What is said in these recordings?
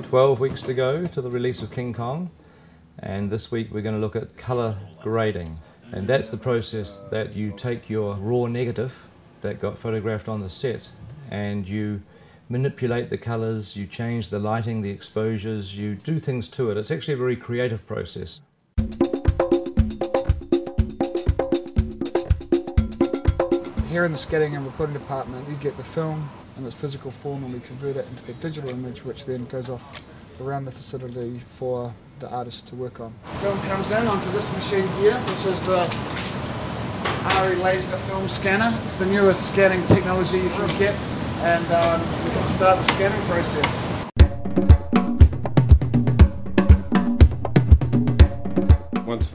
12 weeks to go to the release of King Kong, and this week we're going to look at colour grading. And that's the process that you take your raw negative that got photographed on the set and you manipulate the colours, you change the lighting, the exposures, you do things to it. It's actually a very creative process. Here in the scanning and recording department, we get the film in its physical form and we convert it into the digital image, which then goes off around the facility for the artist to work on. The film comes in onto this machine here, which is the RE laser film scanner. It's the newest scanning technology you can get, and we can start the scanning process. Once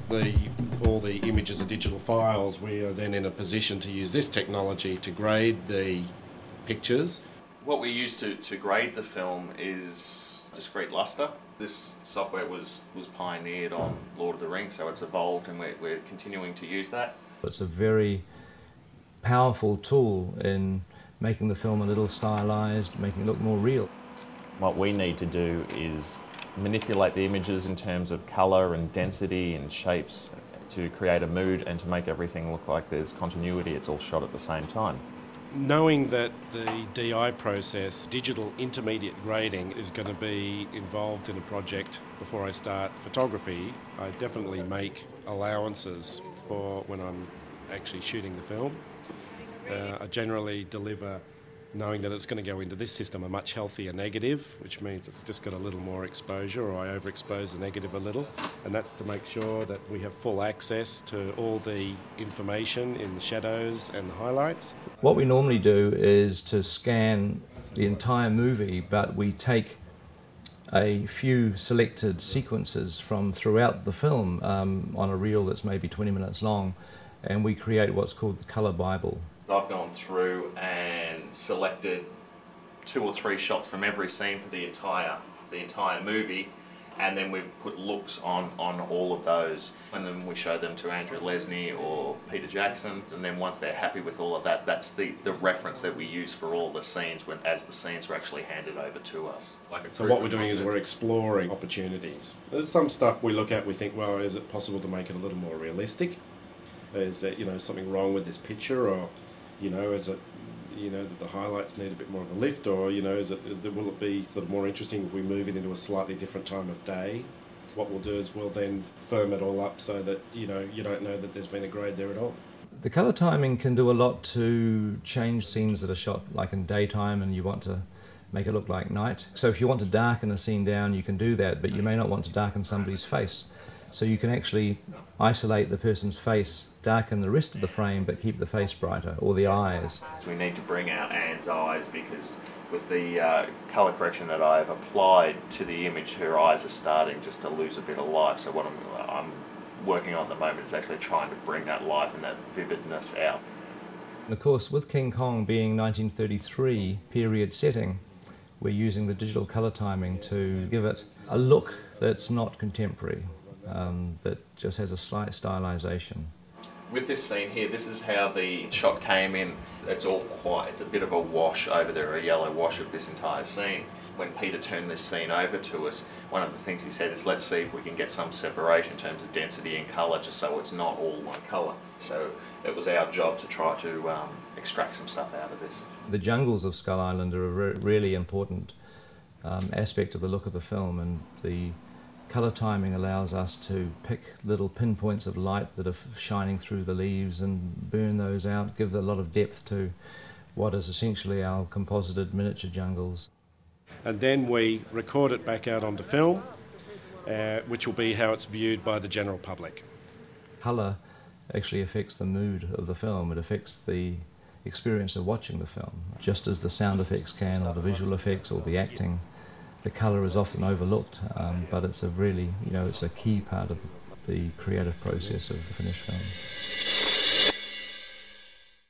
all the images are digital files, we are then in a position to use this technology to grade the pictures. What we use to grade the film is discrete luster. This software was pioneered on Lord of the Rings, so it's evolved and we're continuing to use that. It's a very powerful tool in making the film a little stylized, making it look more real. What we need to do is manipulate the images in terms of colour and density and shapes to create a mood and to make everything look like there's continuity. It's all shot at the same time. Knowing that the DI process, digital intermediate grading, is going to be involved in a project before I start photography, I definitely make allowances for when I'm actually shooting the film. I generally deliver knowing that it's going to go into this system a much healthier negative, which means it's just got a little more exposure, or I overexpose the negative a little, and that's to make sure that we have full access to all the information in the shadows and the highlights. What we normally do is to scan the entire movie, but we take a few selected sequences from throughout the film on a reel that's maybe 20 minutes long, and we create what's called the Colour Bible. I've gone through and selected 2 or 3 shots from every scene for the entire movie, and then we've put looks on all of those, and then we show them to Andrew Lesney or Peter Jackson, and then once they're happy with all of that, that's the reference that we use for all the scenes as the scenes are actually handed over to us. So what we're doing is we're exploring opportunities. There's some stuff we look at, we think, well, is it possible to make it a little more realistic? Is there, something wrong with this picture, or is it, that the highlights need a bit more of a lift, or, will it be sort of more interesting if we move it into a slightly different time of day? What we'll do is we'll then firm it all up so that, you don't know that there's been a grade there at all. The colour timing can do a lot to change scenes that are shot like in daytime and you want to make it look like night. So if you want to darken a scene down, you can do that, but you may not want to darken somebody's face. So you can actually isolate the person's face, darken the rest of the frame, but keep the face brighter, or the eyes. So we need to bring out Anne's eyes, because with the colour correction that I've applied to the image, her eyes are starting just to lose a bit of life. So what I'm working on at the moment is actually trying to bring that life and that vividness out. And of course, with King Kong being 1933 period setting, we're using the digital colour timing to give it a look that's not contemporary. That just has a slight stylisation. With this scene here, this is how the shot came in. It's a bit of a wash over there, a yellow wash of this entire scene. When Peter turned this scene over to us, one of the things he said is, let's see if we can get some separation in terms of density and colour, just so it's not all one colour. So it was our job to try to extract some stuff out of this. The jungles of Skull Island are a really important aspect of the look of the film, and the colour timing allows us to pick little pinpoints of light that are shining through the leaves and burn those out, give a lot of depth to what is essentially our composited miniature jungles. And then we record it back out onto film, which will be how it's viewed by the general public. Colour actually affects the mood of the film. It affects the experience of watching the film, just as the sound effects can, or the visual effects, or the acting. The colour is often overlooked, but it's a really, it's a key part of the creative process of the finished film.